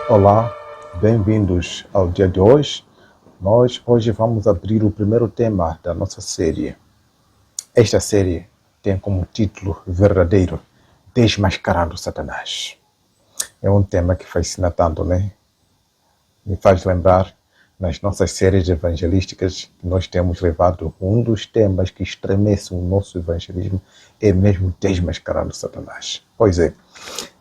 Olá, bem-vindos ao dia de hoje. Nós hoje vamos abrir o primeiro tema da nossa série. Esta série tem como título verdadeiro Desmascarando Satanás. É um tema que fascina tanto, né? Me faz lembrar nas nossas séries evangelísticas que nós temos levado um dos temas que estremece o nosso evangelismo é mesmo desmascarando Satanás. Pois é,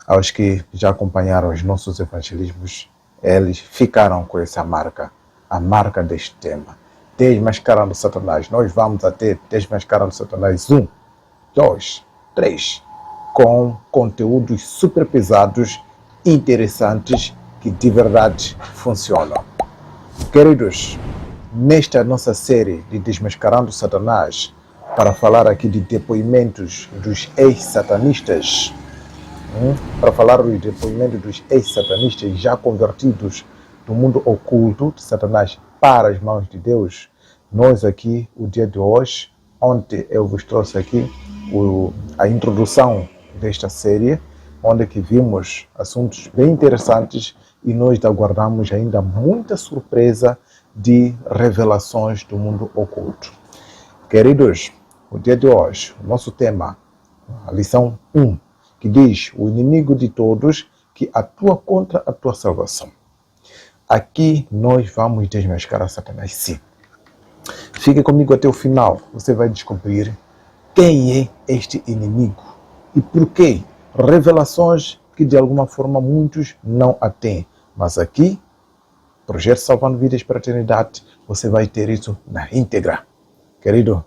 aos que já acompanharam os nossos evangelismos, eles ficaram com essa marca, a marca deste tema. Desmascarando Satanás. Nós vamos até Desmascarando Satanás 1, 2, 3, com conteúdos super pesados, interessantes, que de verdade funcionam. Queridos, nesta nossa série de Desmascarando Satanás, para falar aqui de depoimentos dos ex-satanistas, para falar do depoimento dos ex-satanistas já convertidos do mundo oculto de Satanás para as mãos de Deus, nós aqui, o dia de hoje, ontem eu vos trouxe aqui a introdução desta série, onde que vimos assuntos bem interessantes e nós aguardamos ainda muita surpresa de revelações do mundo oculto. Queridos, o dia de hoje, o nosso tema, a lição 1, que diz o inimigo de todos que atua contra a tua salvação. Aqui nós vamos desmascarar Satanás, sim. Fique comigo até o final, você vai descobrir quem é este inimigo e por quê. Revelações que de alguma forma muitos não a têm. Mas aqui, Projeto Salvando Vidas para a Eternidade, você vai ter isso na íntegra. Querido,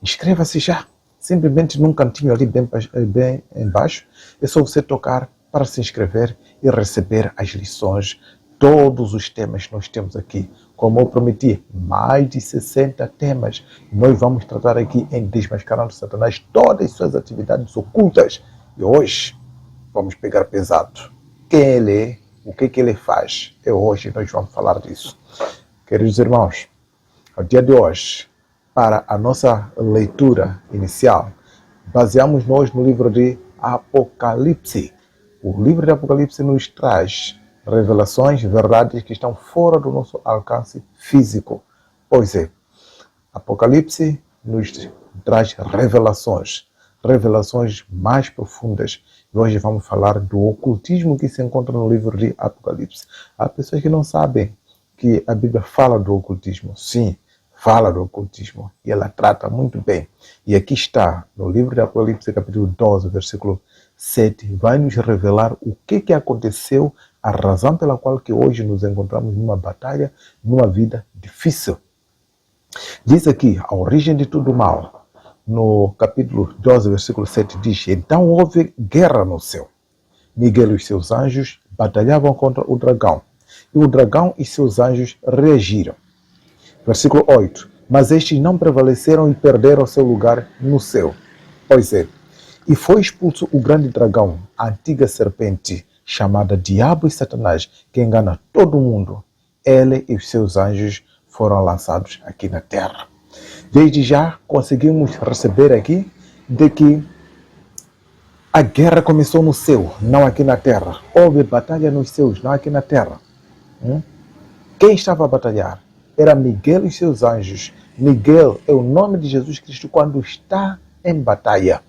inscreva-se já. Simplesmente num cantinho ali bem embaixo, é só você tocar para se inscrever e receber as lições, todos os temas que nós temos aqui. Como eu prometi, mais de 60 temas. Nós vamos tratar aqui em Desmascarando Satanás todas as suas atividades ocultas. E hoje vamos pegar pesado. Quem ele é, o que ele faz. E hoje nós vamos falar disso. Queridos irmãos, ao dia de hoje, para a nossa leitura inicial, baseamos nós no livro de Apocalipse. O livro de Apocalipse nos traz revelações, verdades que estão fora do nosso alcance físico. Pois é, Apocalipse nos traz revelações mais profundas. E hoje vamos falar do ocultismo que se encontra no livro de Apocalipse. Há pessoas que não sabem que a Bíblia fala do ocultismo. Sim, fala do ocultismo e ela trata muito bem. E aqui está, no livro de Apocalipse, capítulo 12, versículo 7, vai nos revelar o que aconteceu, a razão pela qual que hoje nos encontramos numa batalha, numa vida difícil. Diz aqui, a origem de todo mal, no capítulo 12, versículo 7, diz: então houve guerra no céu. Miguel e os seus anjos batalhavam contra o dragão, e o dragão e seus anjos reagiram. Versículo 8. Mas estes não prevaleceram e perderam seu lugar no céu. Pois é. E foi expulso o grande dragão, a antiga serpente, chamada Diabo e Satanás, que engana todo mundo. Ele e os seus anjos foram lançados aqui na terra. Desde já conseguimos receber aqui de que a guerra começou no céu, não aqui na terra. Houve batalha nos céus, não aqui na terra. Quem estava a batalhar? Era Miguel e seus anjos. Miguel é o nome de Jesus Cristo quando está em batalha.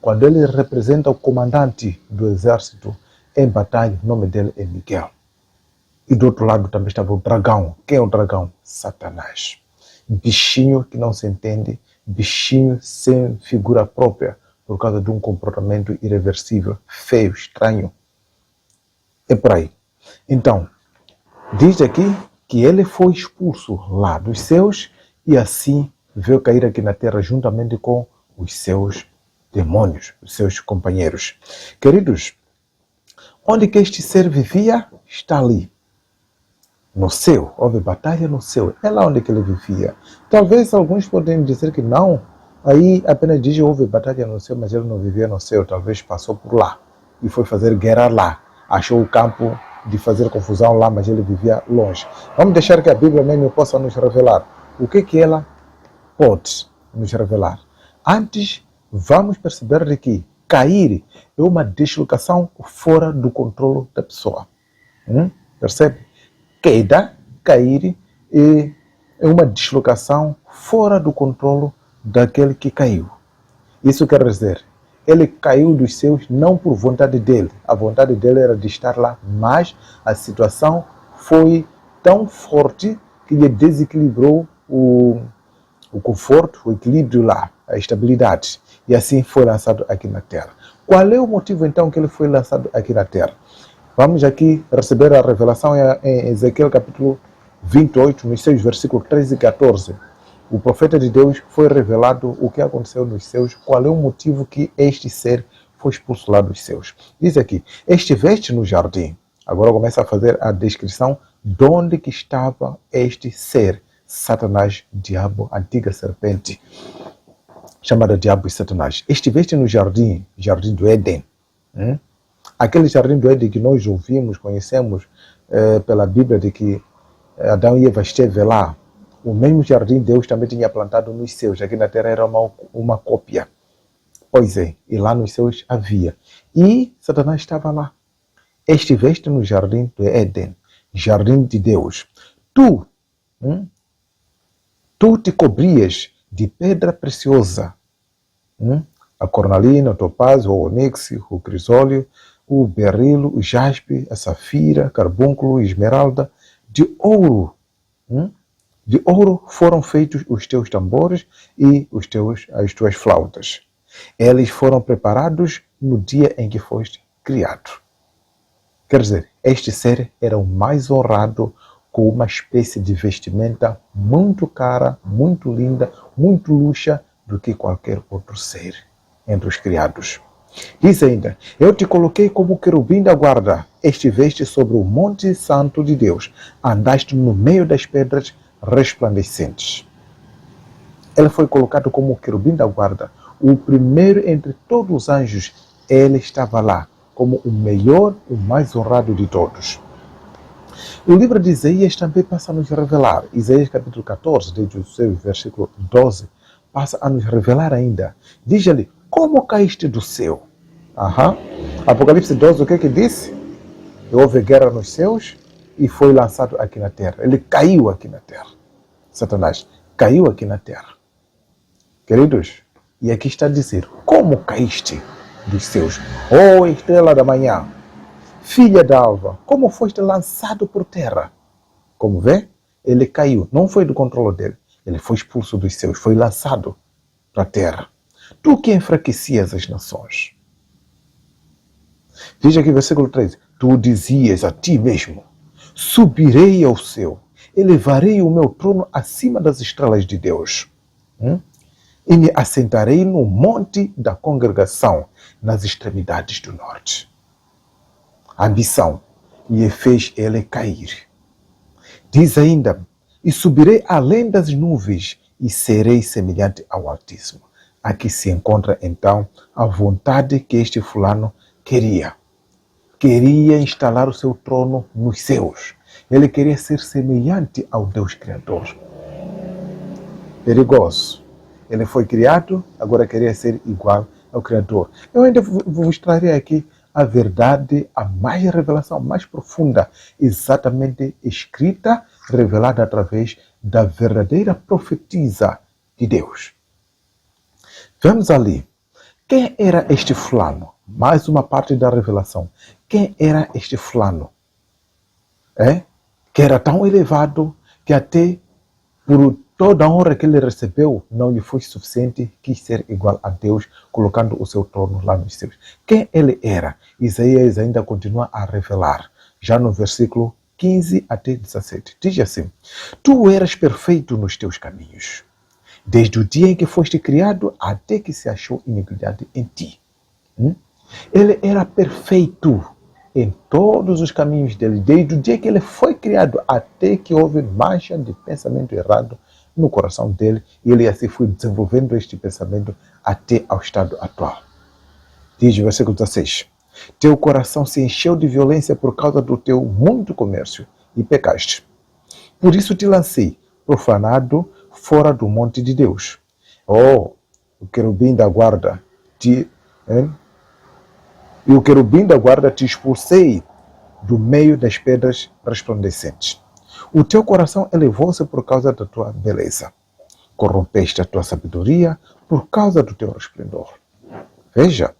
Quando ele representa o comandante do exército em batalha, o nome dele é Miguel. E do outro lado também estava o dragão. Quem é o dragão? Satanás. Bichinho que não se entende, bichinho sem figura própria, por causa de um comportamento irreversível, feio, estranho. É por aí. Então, diz aqui que ele foi expulso lá dos céus e assim veio cair aqui na terra juntamente com os seus demônios, os seus companheiros. Queridos, onde que este ser vivia? Está ali. No céu. Houve batalha no céu. É lá onde que ele vivia. Talvez alguns podem dizer que não. Aí apenas diz que houve batalha no céu, mas ele não vivia no céu. Talvez passou por lá e foi fazer guerra lá. Achou o campo de fazer confusão lá, mas ele vivia longe. Vamos deixar que a Bíblia mesmo possa nos revelar o que ela pode nos revelar. Antes, vamos perceber de que cair é uma deslocação fora do controle da pessoa. Percebe? Queda, cair, é uma deslocação fora do controle daquele que caiu. Isso quer dizer, ele caiu dos céus não por vontade dele. A vontade dele era de estar lá, mas a situação foi tão forte que lhe desequilibrou o conforto, o equilíbrio lá, a estabilidade. E assim foi lançado aqui na Terra. Qual é o motivo então que ele foi lançado aqui na Terra? Vamos aqui receber a revelação em Ezequiel capítulo 28, nos seus versículos 13 e 14. O profeta de Deus foi revelado o que aconteceu nos céus, qual é o motivo que este ser foi expulso lá dos céus. Diz aqui, estiveste no jardim. Agora começa a fazer a descrição de onde que estava este ser, Satanás, diabo, antiga serpente, chamada diabo e Satanás. Estiveste no jardim, jardim do Éden. Aquele jardim do Éden que nós ouvimos, conhecemos pela Bíblia, de que Adão e Eva esteve lá. O mesmo jardim Deus também tinha plantado nos céus. Aqui na terra era uma cópia. Pois é, e lá nos céus havia. E Satanás estava lá. Estiveste no jardim do Éden, jardim de Deus. Tu te cobrias de pedra preciosa. A cornalina, o topázio, o ônix, o crisólio, o berilo, o jaspe, a safira, carbúnculo, esmeralda, de ouro. De ouro foram feitos os teus tambores e as tuas flautas. Eles foram preparados no dia em que foste criado. Quer dizer, este ser era o mais honrado, com uma espécie de vestimenta muito cara, muito linda, muito luxa do que qualquer outro ser entre os criados. Diz ainda, eu te coloquei como querubim da guarda, estiveste sobre o monte santo de Deus, andaste no meio das pedras resplandecentes. Ele foi colocado como querubim da guarda, o primeiro entre todos os anjos. Ele estava lá, como o melhor, o mais honrado de todos. O livro de Isaías também passa a nos revelar. Isaías capítulo 14, desde o seu versículo 12, passa a nos revelar ainda. Diz ali, como caíste do céu? Apocalipse 12, o que disse? Houve guerra nos céus e foi lançado aqui na terra. Ele caiu aqui na terra. Satanás caiu aqui na terra. Queridos, e aqui está a dizer, como caíste dos céus? Ó estrela da manhã, filha da alva, como foste lançado por terra? Como vê, ele caiu, não foi do controle dele. Ele foi expulso dos céus, foi lançado para a terra. Tu que enfraquecias as nações. Veja aqui versículo 13. Tu dizias a ti mesmo, subirei ao céu, elevarei o meu trono acima das estrelas de Deus. E me assentarei no monte da congregação, nas extremidades do norte. A ambição lhe fez ele cair. Diz ainda, e subirei além das nuvens e serei semelhante ao Altíssimo. Aqui se encontra então a vontade que este fulano queria. Queria instalar o seu trono nos céus. Ele queria ser semelhante ao Deus Criador. Perigoso. Ele foi criado, agora queria ser igual ao Criador. Eu ainda vou mostrar aqui a verdade, a mais revelação mais profunda, exatamente escrita, revelada através da verdadeira profetisa de Deus. Vamos ali. Quem era este fulano? Mais uma parte da revelação. Quem era este fulano? Que era tão elevado que até por toda a honra que ele recebeu não lhe foi suficiente, quis ser igual a Deus, colocando o seu trono lá nos céus. Quem ele era? Isaías ainda continua a revelar, já no versículo 15 até 17. Diz assim, tu eras perfeito nos teus caminhos, desde o dia em que foste criado até que se achou iniquidade em ti. Ele era perfeito em todos os caminhos dele, desde o dia que ele foi criado até que houve mancha de pensamento errado no coração dele, e ele assim foi desenvolvendo este pensamento até ao estado atual. Diz o versículo 16, teu coração se encheu de violência por causa do teu muito comércio e pecaste. Por isso te lancei, profanado, fora do monte de Deus. O querubim da guarda e o querubim da guarda te expulsei do meio das pedras resplandecentes. O teu coração elevou-se por causa da tua beleza. Corrompeste a tua sabedoria por causa do teu resplendor. Veja,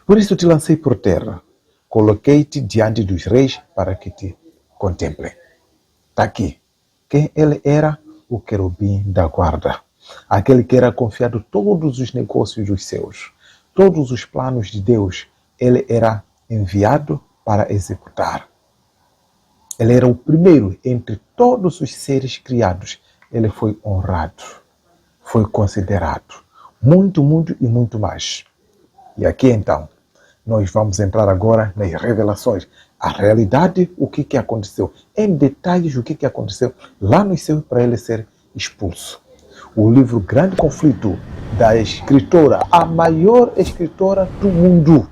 por isso te lancei por terra, coloquei-te diante dos reis para que te contemplem. Está aqui. Quem ele era? O querubim da guarda. Aquele que era confiado todos os negócios dos céus, todos os planos de Deus, ele era enviado para executar. Ele era o primeiro entre todos os seres criados. Ele foi honrado, foi considerado. Muito, muito e muito mais. E aqui então, nós vamos entrar agora nas revelações. A realidade, o que aconteceu. Em detalhes, o que aconteceu lá no céu para ele ser expulso. O livro Grande Conflito, da escritora, a maior escritora do mundo,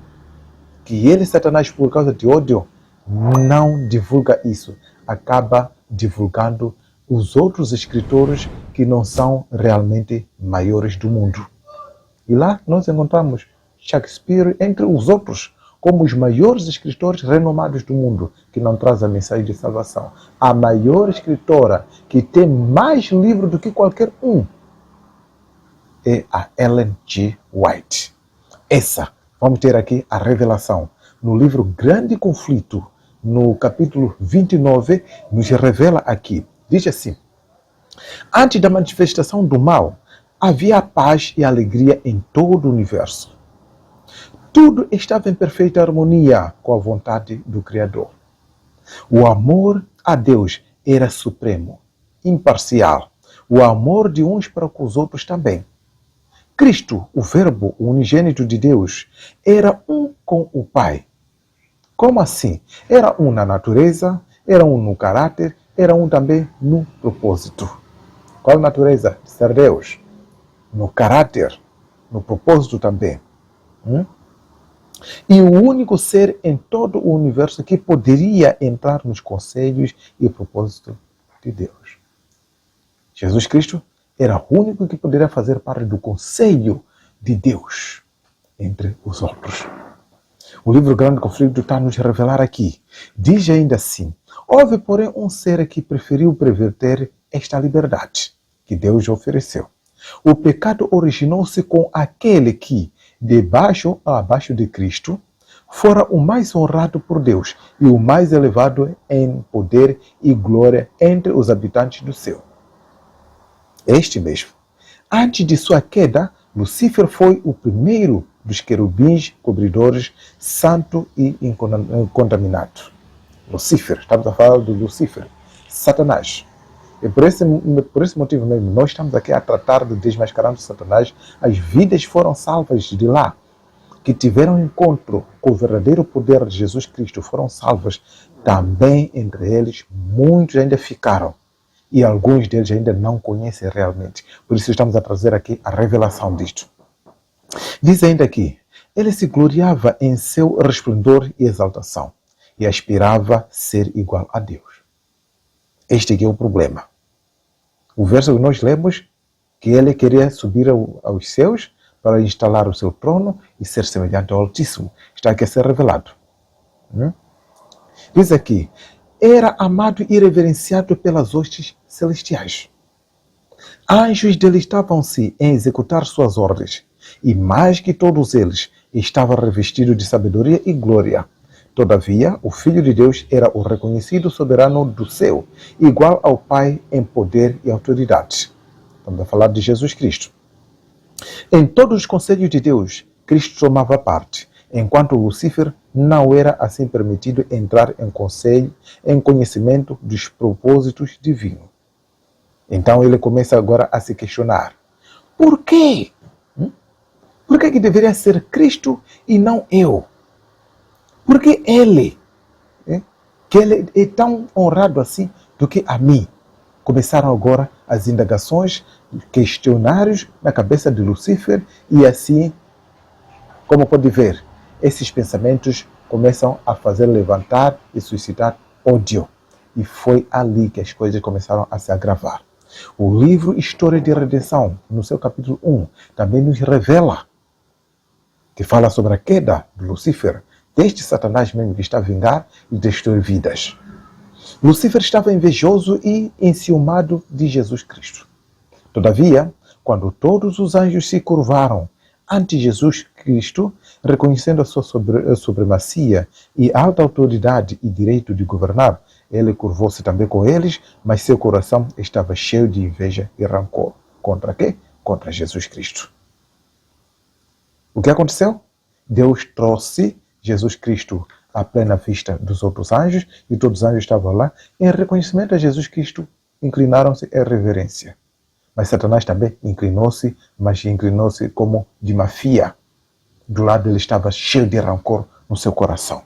que ele, Satanás, por causa de ódio, não divulga isso. Acaba divulgando os outros escritores que não são realmente maiores do mundo. E lá nós encontramos Shakespeare, entre os outros, como os maiores escritores renomados do mundo, que não traz a mensagem de salvação. A maior escritora, que tem mais livros do que qualquer um, é a Ellen G. White. Essa, vamos ter aqui a revelação. No livro Grande Conflito, no capítulo 29, nos revela aqui. Diz assim: antes da manifestação do mal, havia paz e alegria em todo o universo. Tudo estava em perfeita harmonia com a vontade do Criador. O amor a Deus era supremo, imparcial. O amor de uns para com os outros também. Cristo, o Verbo, o unigênito de Deus, era um com o Pai. Como assim? Era um na natureza, era um no caráter, era um também no propósito. Qual natureza? Ser Deus. No caráter, no propósito também. E o único ser em todo o universo que poderia entrar nos conselhos e propósitos de Deus. Jesus Cristo era o único que poderia fazer parte do conselho de Deus entre os outros. O livro Grande Conflito está a nos revelar aqui. Diz ainda assim: houve, porém, um ser que preferiu perverter esta liberdade que Deus ofereceu. O pecado originou-se com aquele que, de baixo a abaixo de Cristo, fora o mais honrado por Deus e o mais elevado em poder e glória entre os habitantes do céu. Este mesmo. Antes de sua queda, Lúcifer foi o primeiro dos querubins cobridores, santo e incontaminado. Lúcifer, estamos a falar do Lúcifer, Satanás. E por esse motivo mesmo, nós estamos aqui a tratar de desmascarando Satanás. As vidas foram salvas de lá, que tiveram encontro com o verdadeiro poder de Jesus Cristo, foram salvas. Também entre eles, muitos ainda ficaram. E alguns deles ainda não conhecem realmente. Por isso estamos a trazer aqui a revelação disto. Diz ainda aqui: ele se gloriava em seu resplendor e exaltação, e aspirava ser igual a Deus. Este aqui é o problema. O verso que nós lemos, que ele queria subir aos céus para instalar o seu trono e ser semelhante ao Altíssimo. Está aqui a ser revelado. Diz aqui: era amado e reverenciado pelas hostes celestiais. Anjos deleitavam-se em executar suas ordens, e mais que todos eles, estava revestido de sabedoria e glória. Todavia, o Filho de Deus era o reconhecido soberano do céu, igual ao Pai em poder e autoridade. Estamos a falar de Jesus Cristo. Em todos os conselhos de Deus, Cristo tomava parte, enquanto Lúcifer não era assim permitido entrar em conselho, em conhecimento dos propósitos divinos. Então ele começa agora a se questionar: por quê? Por que deveria ser Cristo e não eu? Por que ele? Que ele é tão honrado assim do que a mim? Começaram agora as indagações, questionários na cabeça de Lúcifer, e assim, como pode ver, esses pensamentos começam a fazer levantar e suscitar ódio. E foi ali que as coisas começaram a se agravar. O livro História de Redenção, no seu capítulo 1, também nos revela, que fala sobre a queda de Lúcifer, deste Satanás mesmo que está a vingar e destruir vidas. Lúcifer estava invejoso e enciumado de Jesus Cristo. Todavia, quando todos os anjos se curvaram ante Jesus Cristo, reconhecendo a sua supremacia e alta autoridade e direito de governar, ele curvou-se também com eles, mas seu coração estava cheio de inveja e rancor. Contra quê? Contra Jesus Cristo. O que aconteceu? Deus trouxe Jesus Cristo à plena vista dos outros anjos, e todos os anjos estavam lá, em reconhecimento a Jesus Cristo, inclinaram-se em reverência. Mas Satanás também inclinou-se, mas inclinou-se como de mafia. Do lado ele estava cheio de rancor no seu coração.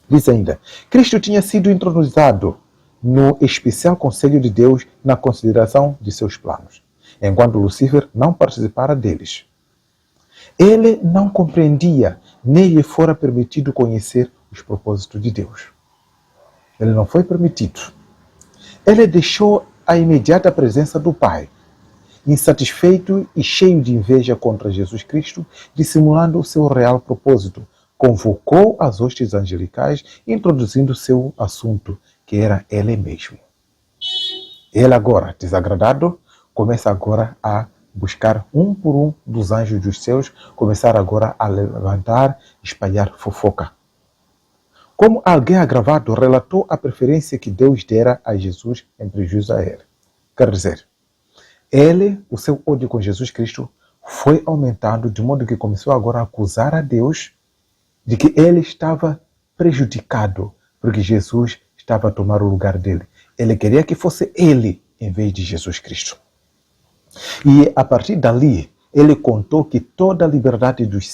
Diz ainda, Cristo tinha sido intronizado no especial conselho de Deus na consideração de seus planos, enquanto Lúcifer não participara deles. Ele não compreendia, nem lhe fora permitido conhecer os propósitos de Deus. Ele não foi permitido. Ele deixou a imediata presença do Pai, insatisfeito e cheio de inveja contra Jesus Cristo, dissimulando o seu real propósito, convocou as hostes angelicais, introduzindo seu assunto, que era ele mesmo. Ele agora, desagradado, começa agora a buscar um por um dos anjos dos céus, começar agora a levantar, espalhar fofoca. Como alguém agravado relatou a preferência que Deus dera a Jesus em prejuízo a ele. Quer dizer, o seu ódio com Jesus Cristo foi aumentando, de modo que começou agora a acusar a Deus de que ele estava prejudicado, porque Jesus estava a tomar o lugar dele. Ele queria que fosse ele, em vez de Jesus Cristo. E a partir dali, ele contou que toda a liberdade dos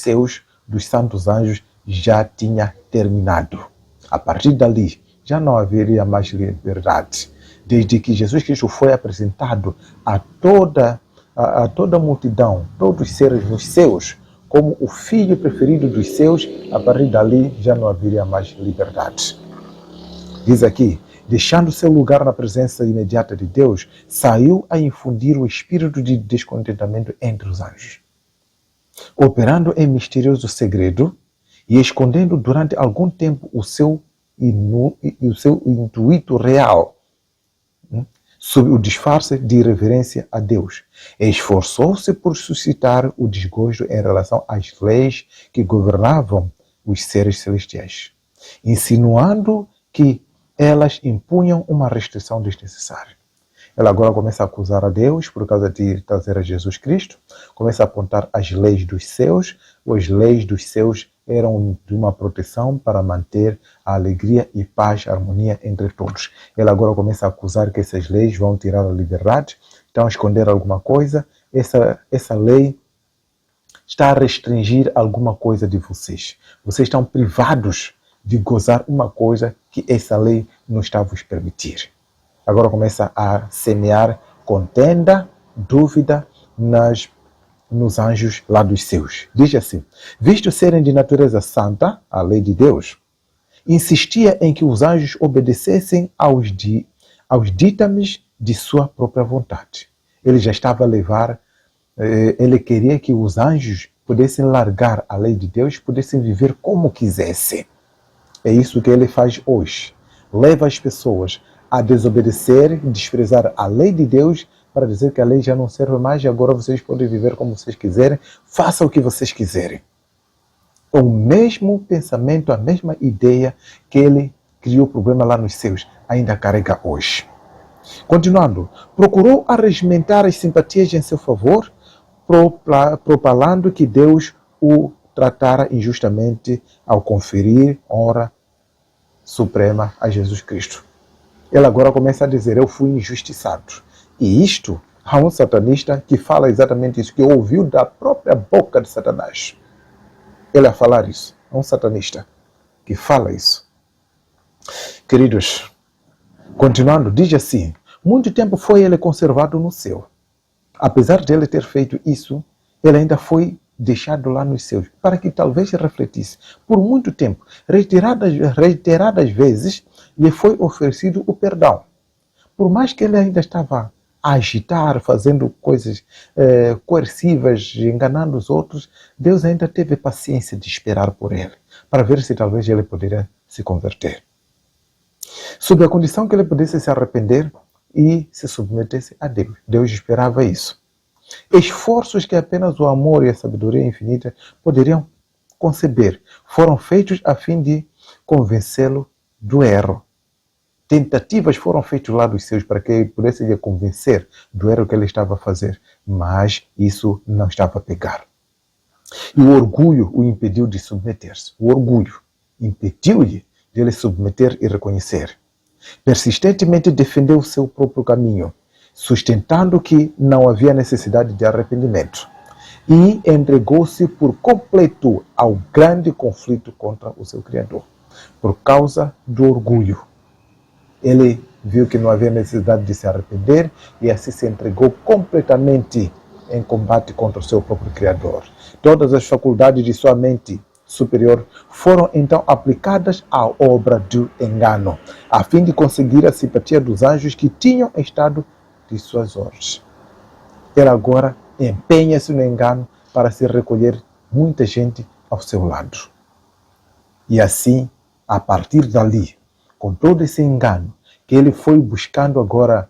santos anjos, já tinha terminado. A partir dali, já não haveria mais liberdade. Desde que Jesus Cristo foi apresentado a toda a multidão, todos os seres nos céus, como o filho preferido dos céus, a partir dali já não haveria mais liberdade. Diz aqui, deixando seu lugar na presença imediata de Deus, saiu a infundir o espírito de descontentamento entre os anjos. Operando em misterioso segredo e escondendo durante algum tempo o seu intuito real, sob o disfarce de reverência a Deus, esforçou-se por suscitar o desgosto em relação às leis que governavam os seres celestiais, insinuando que elas impunham uma restrição desnecessária. Ela agora começa a acusar a Deus por causa de trazer a Jesus Cristo, começa a apontar as leis dos céus. As leis dos céus eram de uma proteção para manter a alegria e paz, harmonia entre todos. Ela agora começa a acusar que essas leis vão tirar a liberdade, estão a esconder alguma coisa. Essa lei está a restringir alguma coisa de vocês. Vocês estão privados de gozar uma coisa que essa lei não está a vos permitir. Agora começa a semear contenda, dúvida nos anjos lá dos céus. Diz assim, visto serem de natureza santa, a lei de Deus, insistia em que os anjos obedecessem aos ditames de sua própria vontade. Ele já estava a levar, ele queria que os anjos pudessem largar a lei de Deus, pudessem viver como quisessem. É isso que ele faz hoje. Leva as pessoas a desobedecer, desprezar a lei de Deus, para dizer que a lei já não serve mais e agora vocês podem viver como vocês quiserem, façam o que vocês quiserem. É o mesmo pensamento, a mesma ideia que ele criou problema lá nos céus, ainda carrega hoje. Continuando, procurou arregimentar as simpatias em seu favor, propalando que Deus o tratara injustamente ao conferir honra suprema a Jesus Cristo. Ele agora começa a dizer, eu fui injustiçado. E isto, há um satanista que fala exatamente isso, que ouviu da própria boca de Satanás. Ele a falar isso. É um satanista que fala isso. Queridos, continuando, diz assim, muito tempo foi ele conservado no céu. Apesar de ele ter feito isso, ele ainda foi deixado lá nos céus, para que talvez refletisse. Por muito tempo, reiteradas vezes, lhe foi oferecido o perdão. Por mais que ele ainda estava a agitar, fazendo coisas coercivas, enganando os outros, Deus ainda teve paciência de esperar por ele, para ver se talvez ele poderia se converter. Sob a condição que ele pudesse se arrepender e se submetesse a Deus. Deus esperava isso. Esforços que apenas o amor e a sabedoria infinita poderiam conceber foram feitos a fim de convencê-lo do erro. Tentativas foram feitas lá dos seus para que ele pudesse lhe convencer do erro que ele estava a fazer, mas isso não estava a pegar. E o orgulho o impediu de submeter-se. O orgulho impediu-lhe de ele submeter e reconhecer. Persistentemente defendeu o seu próprio caminho, sustentando que não havia necessidade de arrependimento. E entregou-se por completo ao grande conflito contra o seu Criador. Por causa do orgulho. Ele viu que não havia necessidade de se arrepender e assim se entregou completamente em combate contra o seu próprio Criador. Todas as faculdades de sua mente superior foram então aplicadas à obra do engano, a fim de conseguir a simpatia dos anjos que tinham estado de suas ordens. Ele agora empenha-se no engano para se recolher muita gente ao seu lado. E assim, a partir dali, com todo esse engano, que ele foi buscando agora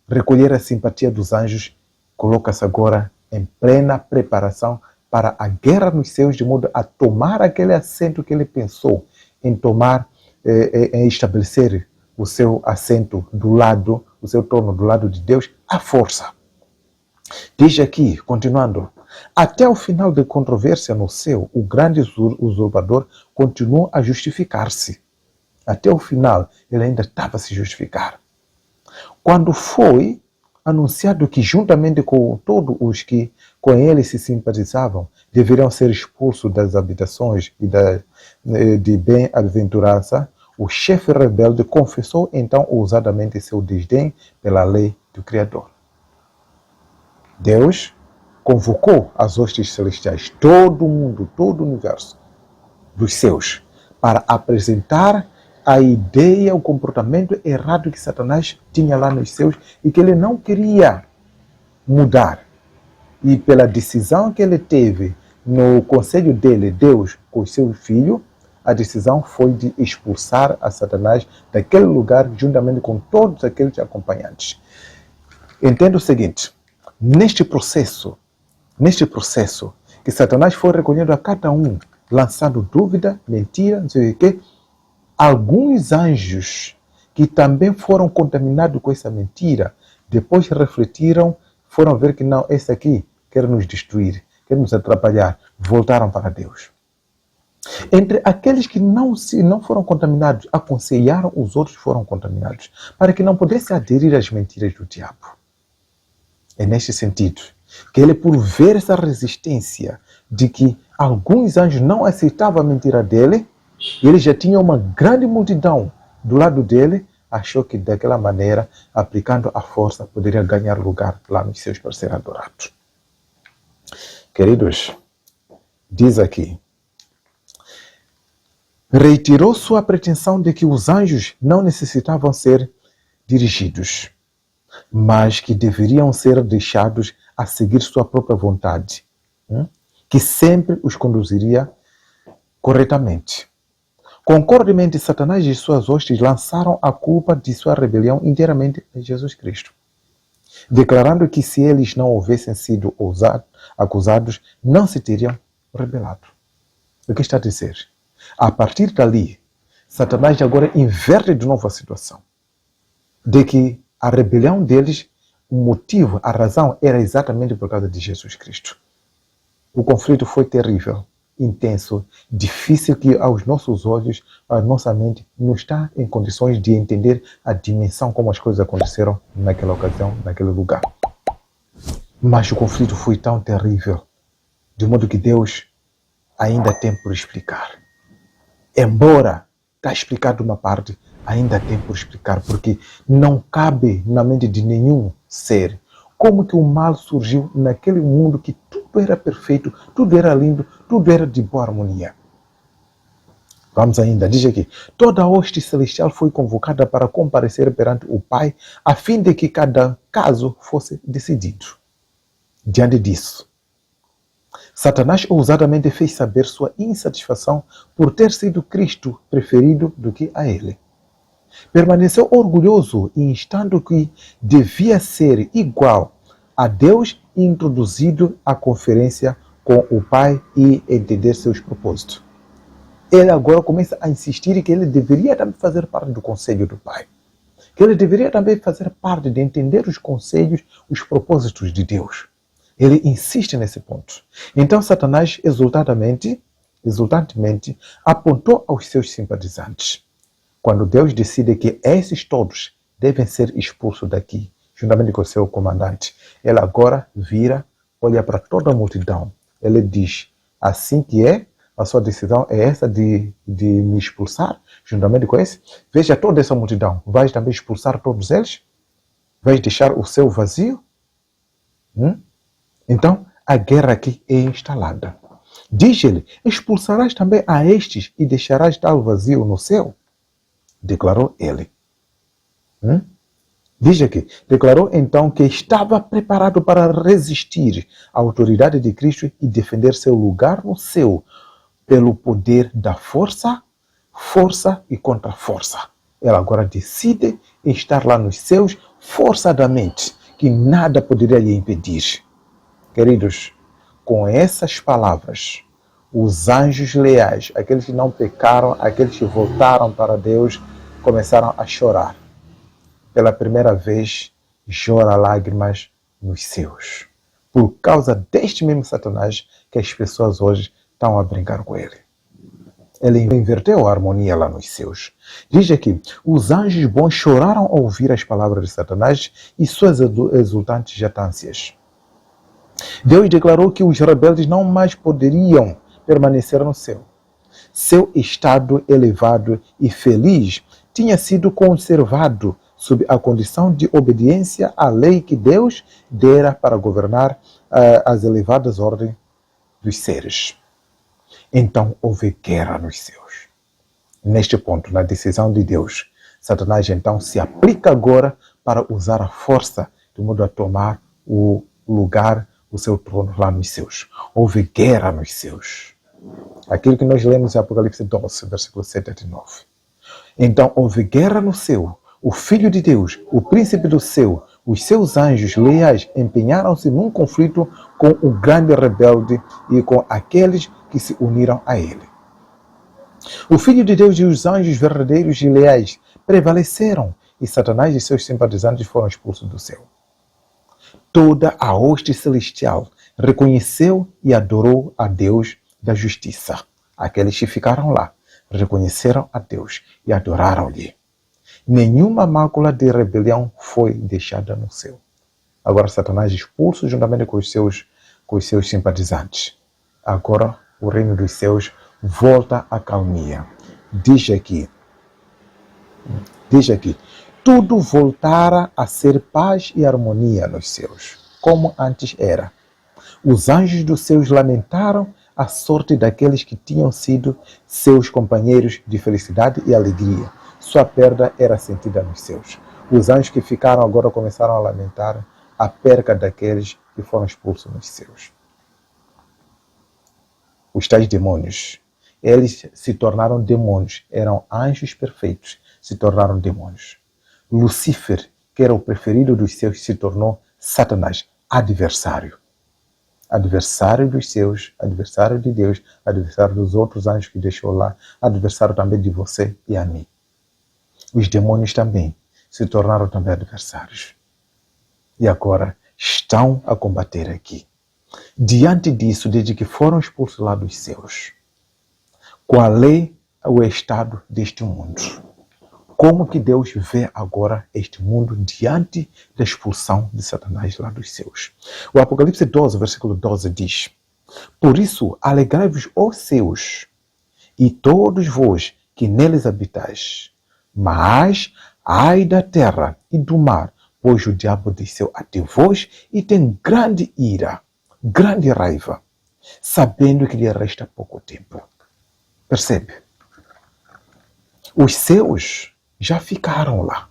recolher a simpatia dos anjos, coloca-se agora em plena preparação para a guerra nos céus, de modo a tomar aquele assento que ele pensou em tomar, em estabelecer o seu assento do lado, o seu trono do lado de Deus, à força. Diz aqui, continuando, até o final da controvérsia no céu, o grande usurpador continuou a justificar-se. Até o final, ele ainda estava a se justificar. Quando foi anunciado que, juntamente com todos os que com ele se simpatizavam, deveriam ser expulsos das habitações e de bem-aventurança, o chefe rebelde confessou então ousadamente seu desdém pela lei do Criador. Deus convocou as hostes celestiais, todo mundo, todo o universo dos céus, para apresentar a ideia, o comportamento errado que Satanás tinha lá nos céus e que ele não queria mudar. E pela decisão que ele teve no conselho dele, Deus, com o seu filho, a decisão foi de expulsar a Satanás daquele lugar juntamente com todos aqueles acompanhantes. Entenda o seguinte, neste processo que Satanás foi recolhendo a cada um, lançando dúvida, mentira, não sei o quê, alguns anjos que também foram contaminados com essa mentira, depois refletiram, foram ver que não, esse aqui quer nos destruir, quer nos atrapalhar, voltaram para Deus. Entre aqueles que não foram contaminados, aconselharam os outros que foram contaminados, para que não pudessem aderir às mentiras do diabo. É neste sentido que ele, por ver essa resistência de que alguns anjos não aceitavam a mentira dele, e ele já tinha uma grande multidão do lado dele, achou que daquela maneira, aplicando a força, poderia ganhar lugar lá nos seus para ser adorado. Queridos, diz aqui, reiterou sua pretensão de que os anjos não necessitavam ser dirigidos, mas que deveriam ser deixados a seguir sua própria vontade, que sempre os conduziria corretamente. Concordemente, Satanás e suas hostes lançaram a culpa de sua rebelião inteiramente a Jesus Cristo, declarando que se eles não houvessem sido acusados, não se teriam rebelado. O que está a dizer? A partir dali, Satanás agora inverte de novo a situação, de que a rebelião deles, o motivo, a razão, era exatamente por causa de Jesus Cristo. O conflito foi terrível, intenso, difícil, que aos nossos olhos, a nossa mente não está em condições de entender a dimensão como as coisas aconteceram naquela ocasião, naquele lugar. Mas o conflito foi tão terrível, de modo que Deus ainda tem por explicar. Embora está explicado uma parte, ainda tem por explicar, porque não cabe na mente de nenhum ser como que o mal surgiu naquele mundo que tudo era perfeito, tudo era lindo, tudo era de boa harmonia. Vamos ainda, diz aqui, toda a hoste celestial foi convocada para comparecer perante o Pai, a fim de que cada caso fosse decidido. Diante disso, Satanás ousadamente fez saber sua insatisfação por ter sido Cristo preferido do que a ele. Permaneceu orgulhoso, instando que devia ser igual a Deus, introduzido à conferência com o Pai e entender seus propósitos. Ele agora começa a insistir que ele deveria também fazer parte do conselho do Pai. Que ele deveria também fazer parte de entender os conselhos, os propósitos de Deus. Ele insiste nesse ponto. Então Satanás exultantemente apontou aos seus simpatizantes. Quando Deus decide que esses todos devem ser expulsos daqui, juntamente com o seu comandante, ele agora vira, olha para toda a multidão. Ele diz, assim que é, a sua decisão é essa de me expulsar, juntamente com esse. Veja toda essa multidão. Vais também expulsar todos eles? Vais deixar o céu vazio? Então, a guerra aqui é instalada. Diz ele, expulsarás também a estes e deixarás tal vazio no céu? Declarou ele. Diz aqui, declarou então que estava preparado para resistir à autoridade de Cristo e defender seu lugar no céu pelo poder da força e contra força. Ela agora decide estar lá nos céus forçadamente, que nada poderia lhe impedir. Queridos, com essas palavras, os anjos leais, aqueles que não pecaram, aqueles que voltaram para Deus, começaram a chorar. Pela primeira vez, chora lágrimas nos céus. Por causa deste mesmo Satanás que as pessoas hoje estão a brincar com ele. Ele inverteu a harmonia lá nos céus. Diz aqui, os anjos bons choraram ao ouvir as palavras de Satanás e suas exultantes jactâncias. Deus declarou que os rebeldes não mais poderiam permanecer no céu. Seu estado elevado e feliz tinha sido conservado sob a condição de obediência à lei que Deus dera para governar as elevadas ordens dos seres. Então houve guerra nos céus. Neste ponto, na decisão de Deus, Satanás então se aplica agora para usar a força de modo a tomar o lugar, o seu trono lá nos céus. Houve guerra nos céus. Aquilo que nós lemos em Apocalipse 12, versículo 7 a 9. Então houve guerra no céu. O Filho de Deus, o príncipe do céu, os seus anjos leais empenharam-se num conflito com o grande rebelde e com aqueles que se uniram a ele. O Filho de Deus e os anjos verdadeiros e leais prevaleceram e Satanás e seus simpatizantes foram expulsos do céu. Toda a hoste celestial reconheceu e adorou a Deus da justiça. Aqueles que ficaram lá reconheceram a Deus e adoraram-lhe. Nenhuma mácula de rebelião foi deixada no céu. Agora Satanás expulso juntamente com os seus simpatizantes. Agora o reino dos céus volta à calmia. Diz aqui, tudo voltara a ser paz e harmonia nos céus, como antes era. Os anjos dos céus lamentaram a sorte daqueles que tinham sido seus companheiros de felicidade e alegria. Sua perda era sentida nos céus. Os anjos que ficaram agora começaram a lamentar a perca daqueles que foram expulsos nos céus. Os tais demônios, eles se tornaram demônios, eram anjos perfeitos, se tornaram demônios. Lúcifer, que era o preferido dos céus, se tornou Satanás, adversário. Adversário dos céus, adversário de Deus, adversário dos outros anjos que deixou lá, adversário também de você e a mim. Os demônios também se tornaram também adversários. E agora estão a combater aqui. Diante disso, desde que foram expulsos lá dos céus, qual é o estado deste mundo? Como que Deus vê agora este mundo diante da expulsão de Satanás lá dos céus? O Apocalipse 12, versículo 12 diz: por isso, alegrai-vos, ó céus, e todos vós que neles habitais. Mas, ai da terra e do mar, pois o diabo desceu até vós e tem grande ira, grande raiva, sabendo que lhe resta pouco tempo. Percebe? Os céus já ficaram lá.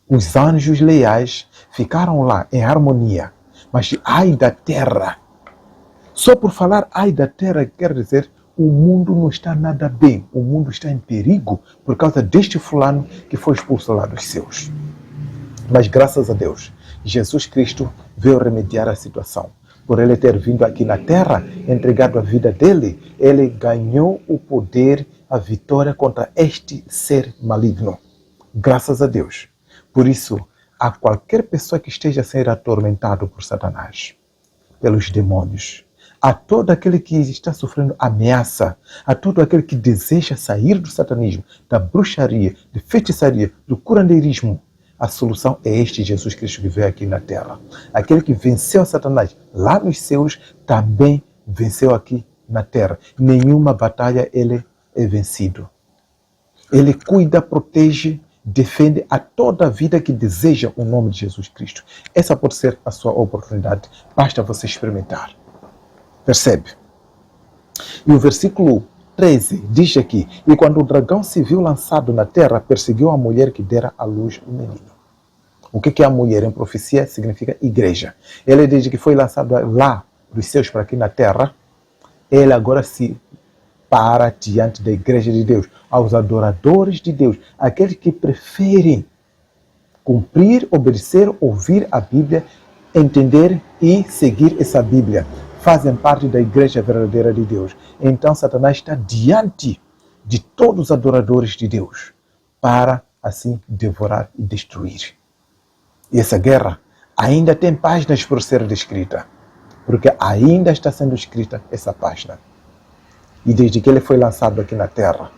Os anjos leais ficaram lá em harmonia. Mas ai da terra, Só por falar ai da terra quer dizer o mundo não está nada bem, o mundo está em perigo por causa deste fulano que foi expulso lá dos céus. Mas graças a Deus, Jesus Cristo veio remediar a situação. Por ele ter vindo aqui na terra, entregado a vida dele, ele ganhou o poder, a vitória contra este ser maligno. Graças a Deus. Por isso, a qualquer pessoa que esteja a ser atormentado por Satanás, pelos demônios, a todo aquele que está sofrendo ameaça, a todo aquele que deseja sair do satanismo, da bruxaria, de feitiçaria, do curandeirismo, a solução é este Jesus Cristo que veio aqui na terra. Aquele que venceu Satanás lá nos céus, também venceu aqui na terra. Nenhuma batalha ele é vencido. Ele cuida, protege, defende a toda a vida que deseja o nome de Jesus Cristo. Essa pode ser a sua oportunidade. Basta você experimentar. Percebe? E o versículo 13 diz aqui: e quando o dragão se viu lançado na terra, perseguiu a mulher que dera à luz o menino. O que é a mulher? Em profecia significa igreja. Ele diz que foi lançado lá dos céus para aqui na terra. Ele agora se para diante da igreja de Deus, aos adoradores de Deus, aqueles que preferem cumprir, obedecer, ouvir a Bíblia, entender e seguir essa Bíblia. Fazem parte da igreja verdadeira de Deus. Então Satanás está diante de todos os adoradores de Deus para assim devorar e destruir. E essa guerra ainda tem páginas por ser descrita, porque ainda está sendo escrita essa página. E desde que ele foi lançado aqui na terra,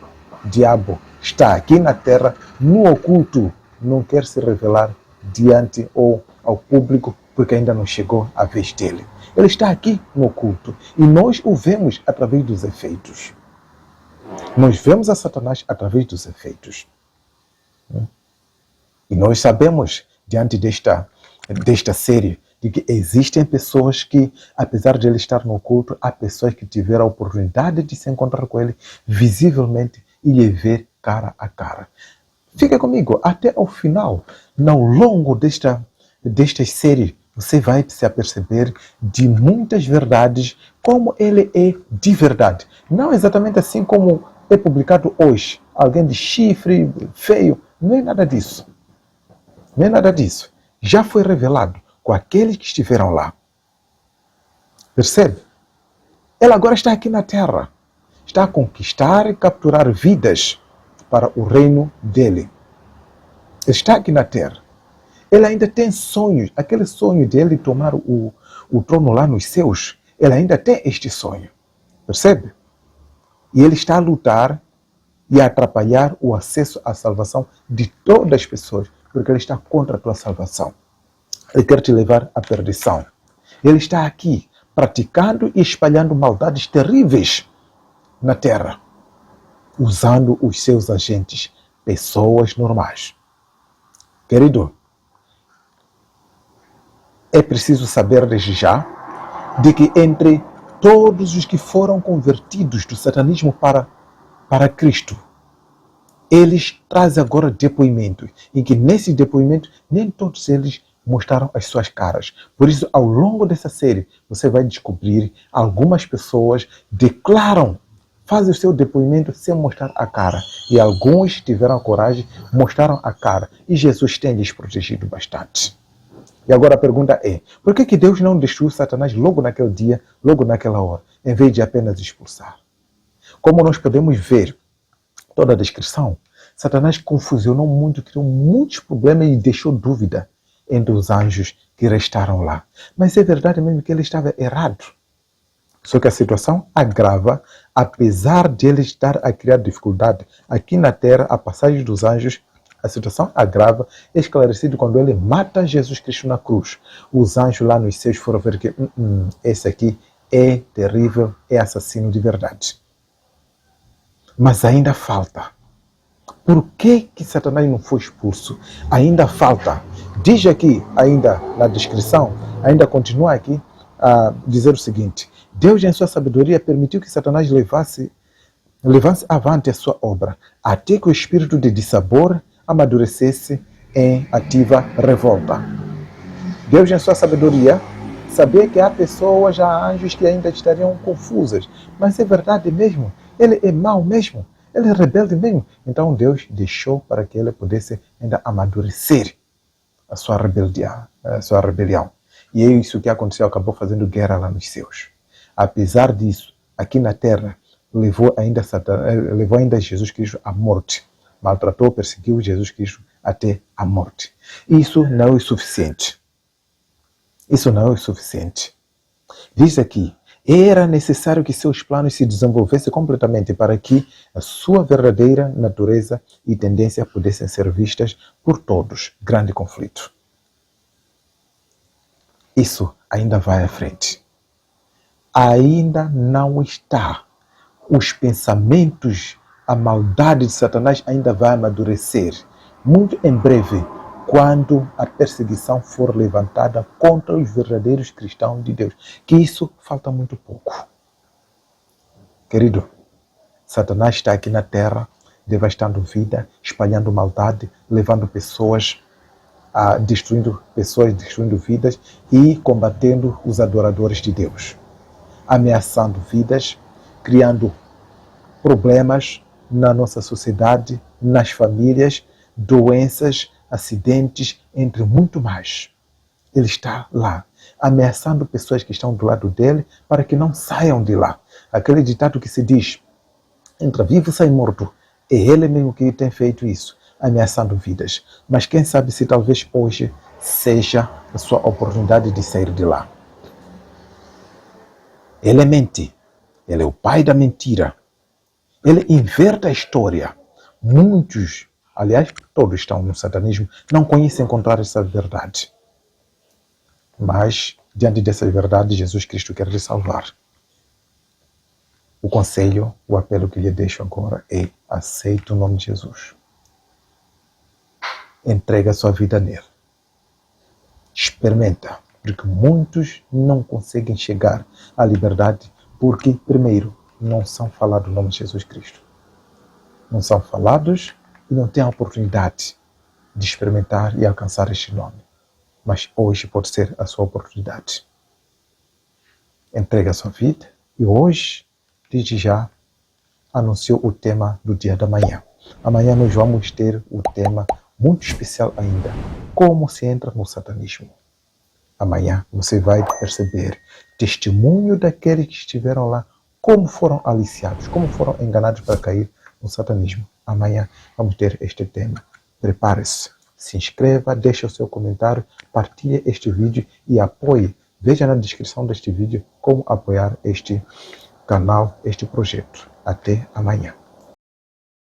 o diabo está aqui na terra, no oculto, não quer se revelar diante ou ao público, porque ainda não chegou a vez dele. Ele está aqui no oculto e nós o vemos através dos efeitos. Nós vemos a Satanás através dos efeitos. E nós sabemos, diante desta série, de que existem pessoas que, apesar de ele estar no oculto, há pessoas que tiveram a oportunidade de se encontrar com ele visivelmente e lhe ver cara a cara. Fica comigo até o final. Ao longo desta série, você vai se aperceber de muitas verdades, como ele é de verdade. Não exatamente assim como é publicado hoje. Alguém de chifre, feio. Não é nada disso. Não é nada disso. Já foi revelado com aqueles que estiveram lá. Percebe? Ele agora está aqui na terra. Está a conquistar e capturar vidas para o reino dele. Ele está aqui na terra. Ele ainda tem sonhos. Aquele sonho dele tomar o trono lá nos céus, ele ainda tem este sonho. Percebe? E ele está a lutar e a atrapalhar o acesso à salvação de todas as pessoas, porque ele está contra a tua salvação. Ele quer te levar à perdição. Ele está aqui praticando e espalhando maldades terríveis na terra, usando os seus agentes, pessoas normais. Querido, é preciso saber desde já de que entre todos os que foram convertidos do satanismo para Cristo, eles trazem agora depoimentos, em que nesse depoimento nem todos eles mostraram as suas caras. Por isso, ao longo dessa série, você vai descobrir algumas pessoas declaram, fazem o seu depoimento sem mostrar a cara. E alguns tiveram a coragem, mostraram a cara. E Jesus tem lhes protegido bastante. E agora a pergunta é, por que Deus não destruiu Satanás logo naquele dia, logo naquela hora, em vez de apenas expulsar? Como nós podemos ver toda a descrição, Satanás confusionou muito, criou muitos problemas e deixou dúvida entre os anjos que restaram lá. Mas é verdade mesmo que ele estava errado. Só que a situação agrava, apesar de ele estar a criar dificuldade aqui na terra, a passagem dos anjos, a situação agrava, é esclarecido quando ele mata Jesus Cristo na cruz. Os anjos lá nos céus foram ver que esse aqui é terrível, é assassino de verdade. Mas ainda falta. Por que Satanás não foi expulso? Ainda falta. Diz aqui, ainda na descrição, ainda continua aqui a dizer o seguinte: Deus, em sua sabedoria, permitiu que Satanás levasse avante a sua obra, até que o espírito de dissabor amadurecesse em ativa revolta. Deus, em sua sabedoria, Saber que há pessoas, há anjos que ainda estariam confusas. Mas é verdade mesmo? Ele é mau mesmo? Ele é rebelde mesmo? Então Deus deixou para que ele pudesse ainda amadurecer a sua rebelião. E é isso que aconteceu, acabou fazendo guerra lá nos céus. Apesar disso, aqui na terra, levou ainda Jesus Cristo à morte. Maltratou, perseguiu Jesus Cristo até a morte. Isso não é o suficiente. Isso não é o suficiente. Diz aqui, era necessário que seus planos se desenvolvessem completamente para que a sua verdadeira natureza e tendência pudessem ser vistas por todos. Grande conflito. Isso ainda vai à frente. Ainda não está. Os pensamentos, a maldade de Satanás ainda vai amadurecer. Muito em breve, quando a perseguição for levantada contra os verdadeiros cristãos de Deus. Que isso falta muito pouco. Querido, Satanás está aqui na terra, devastando vida, espalhando maldade, levando pessoas, destruindo vidas e combatendo os adoradores de Deus. Ameaçando vidas, criando problemas na nossa sociedade, nas famílias, doenças, acidentes, entre muito mais. Ele está lá, ameaçando pessoas que estão do lado dele para que não saiam de lá. Aquele ditado que se diz, entra vivo, sai morto. É ele mesmo que tem feito isso, ameaçando vidas. Mas quem sabe se talvez hoje seja a sua oportunidade de sair de lá. Ele mente. Ele é o pai da mentira. Ele inverte a história. Muitos, aliás, todos estão no satanismo, não conhecem encontrar essa verdade. Mas, diante dessa verdade, Jesus Cristo quer lhe salvar. O conselho, o apelo que lhe deixo agora é: aceite o nome de Jesus. Entrega a sua vida nele. Experimenta, porque muitos não conseguem chegar à liberdade porque, primeiro, não são falados o nome de Jesus Cristo. Não são falados e não têm a oportunidade de experimentar e alcançar este nome. Mas hoje pode ser a sua oportunidade. Entrega a sua vida e hoje, desde já, anunciou o tema do dia da manhã. Amanhã nós vamos ter o tema muito especial ainda. Como se entra no satanismo. Amanhã você vai perceber testemunho daqueles que estiveram lá, como foram aliciados, como foram enganados para cair no satanismo. Amanhã vamos ter este tema. Prepare-se, se inscreva, deixe o seu comentário, partilhe este vídeo e apoie. Veja na descrição deste vídeo como apoiar este canal, este projeto. Até amanhã.